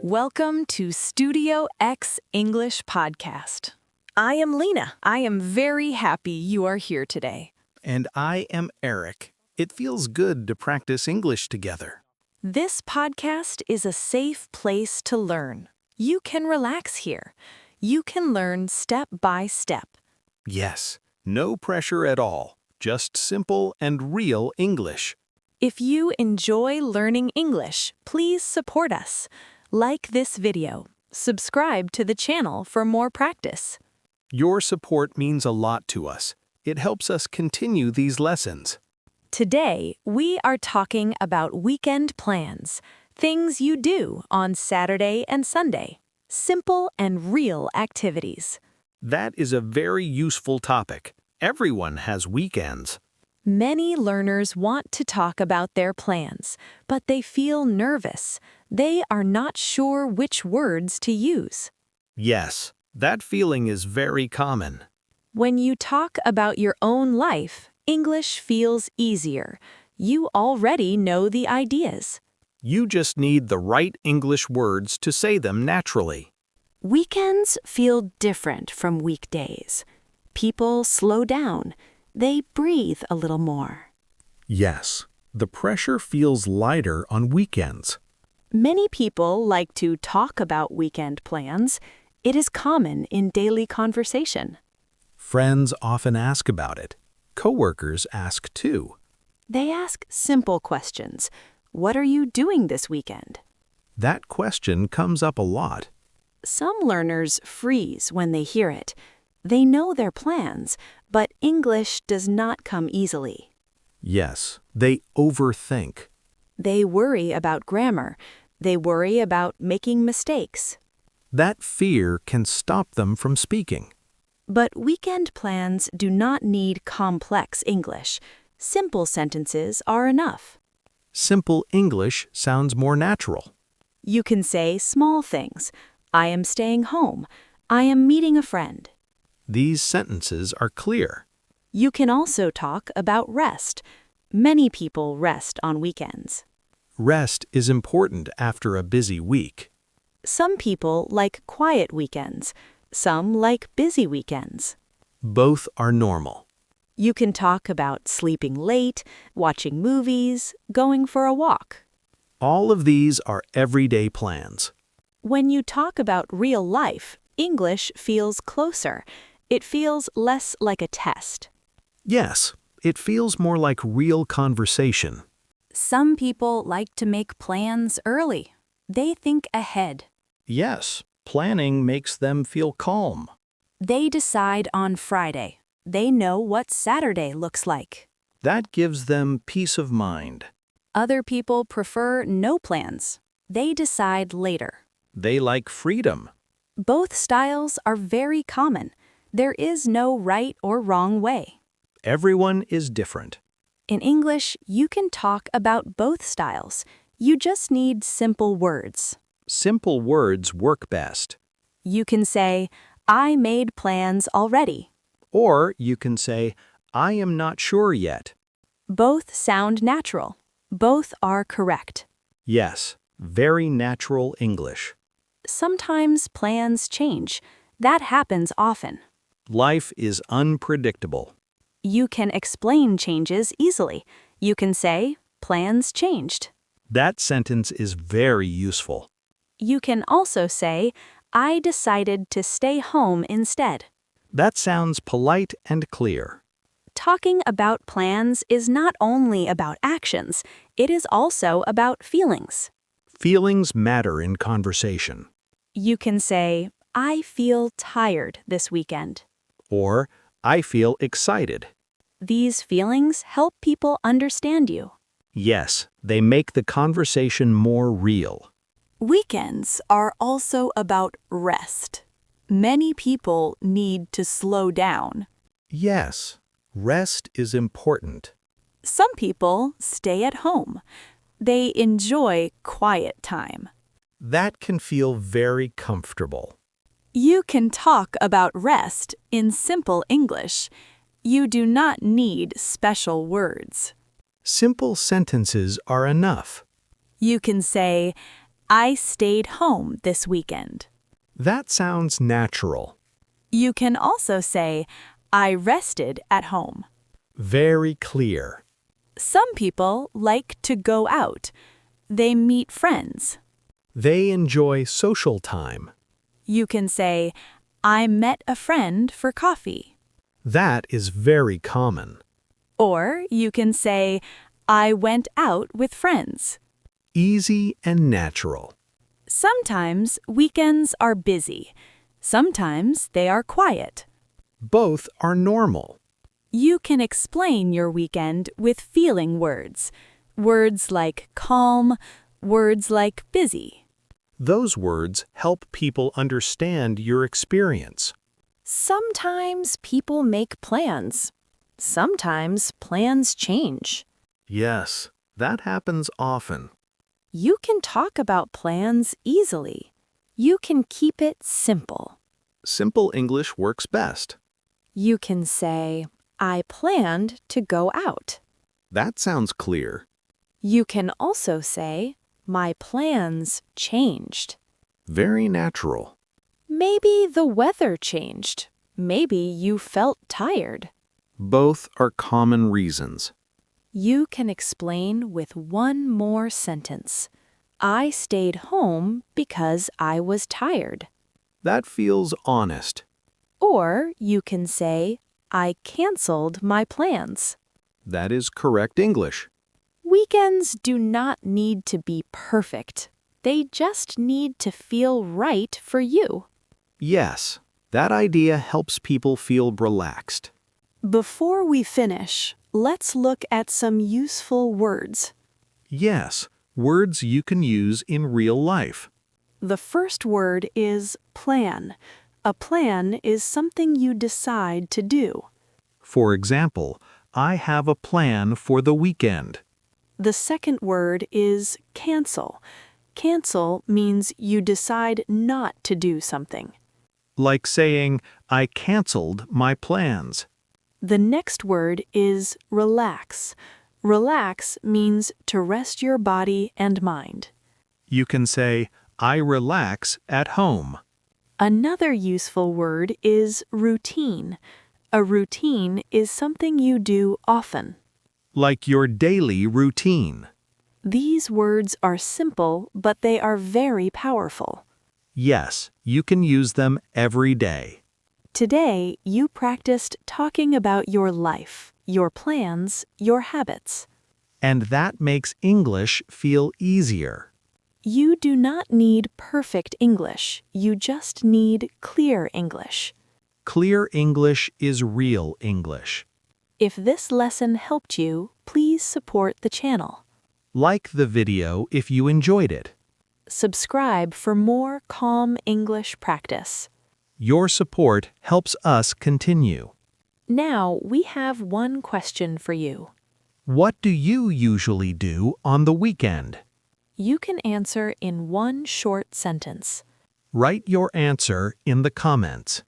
Welcome to Studio X English Podcast. I am Lina. I am very happy you are here today. And I am Eric. It feels good to practice English together. This podcast is a safe place to learn. You can relax here. You can learn step by step. Yes, no pressure at all. Just simple and real English. If you enjoy learning English, please support us. Like this video. Subscribe to the channel for more practice. Your support means a lot to us. It helps us continue these lessons. Today, we are talking about weekend plans, things you do on Saturday and Sunday, simple and real activities. That is a very useful topic. Everyone has weekends. Many learners want to talk about their plans, but they feel nervous. They are not sure which words to use. Yes, that feeling is very common. When you talk about your own life, English feels easier. You already know the ideas. You just need the right English words to say them naturally. Weekends feel different from weekdays. People slow down. They breathe a little more. Yes, the pressure feels lighter on weekends. Many people like to talk about weekend plans. It is common in daily conversation. Friends often ask about it. Coworkers ask too. They ask simple questions. What are you doing this weekend? That question comes up a lot. Some learners freeze when they hear it. They know their plans, but English does not come easily. Yes, they overthink. They worry about grammar. They worry about making mistakes. That fear can stop them from speaking. But weekend plans do not need complex English. Simple sentences are enough. Simple English sounds more natural. You can say small things. I am staying home. I am meeting a friend. These sentences are clear. You can also talk about rest. Many people rest on weekends. Rest is important after a busy week. Some people like quiet weekends. Some like busy weekends. Both are normal. You can talk about sleeping late, watching movies, going for a walk. All of these are everyday plans. When you talk about real life, English feels closer. It feels less like a test. Yes, it feels more like real conversation. Some people like to make plans early. They think ahead. Yes, planning makes them feel calm. They decide on Friday. They know what Saturday looks like. That gives them peace of mind. Other people prefer no plans. They decide later. They like freedom. Both styles are very common. There is no right or wrong way. Everyone is different. In English, you can talk about both styles. You just need simple words. Simple words work best. You can say, I made plans already. Or you can say, I am not sure yet. Both sound natural. Both are correct. Yes, very natural English. Sometimes plans change. That happens often. Life is unpredictable. You can explain changes easily. You can say, plans changed. That sentence is very useful. You can also say, I decided to stay home instead. That sounds polite and clear. Talking about plans is not only about actions, it is also about feelings. Feelings matter in conversation. You can say, I feel tired this weekend. Or, I feel excited. These feelings help people understand you. Yes, they make the conversation more real. Weekends are also about rest. Many people need to slow down. Yes, rest is important. Some people stay at home. They enjoy quiet time. That can feel very comfortable. You can talk about rest in simple English. You do not need special words. Simple sentences are enough. You can say, I stayed home this weekend. That sounds natural. You can also say, I rested at home. Very clear. Some people like to go out. They meet friends. They enjoy social time. You can say, I met a friend for coffee. That is very common. Or you can say, I went out with friends. Easy and natural. Sometimes weekends are busy. Sometimes they are quiet. Both are normal. You can explain your weekend with feeling words. Words like calm, words like busy. Those words help people understand your experience. Sometimes people make plans. Sometimes plans change. Yes, that happens often. You can talk about plans easily. You can keep it simple. Simple English works best. You can say, I planned to go out. That sounds clear. You can also say, my plans changed. Very natural. Maybe the weather changed. Maybe you felt tired. Both are common reasons. You can explain with one more sentence. I stayed home because I was tired. That feels honest. Or you can say, I canceled my plans. That is correct English. Weekends do not need to be perfect. They just need to feel right for you. Yes, that idea helps people feel relaxed. Before we finish, let's look at some useful words. Yes, words you can use in real life. The first word is plan. A plan is something you decide to do. For example, I have a plan for the weekend. The second word is cancel. Cancel means you decide not to do something. Like saying, I canceled my plans. The next word is relax. Relax means to rest your body and mind. You can say, I relax at home. Another useful word is routine. A routine is something you do often. Like your daily routine. These words are simple, but they are very powerful. Yes, you can use them every day. Today, you practiced talking about your life, your plans, your habits. And that makes English feel easier. You do not need perfect English. You just need clear English. Clear English is real English. If this lesson helped you, please support the channel. Like the video if you enjoyed it. Subscribe for more calm English practice. Your support helps us continue. Now we have one question for you. What do you usually do on the weekend? You can answer in one short sentence. Write your answer in the comments.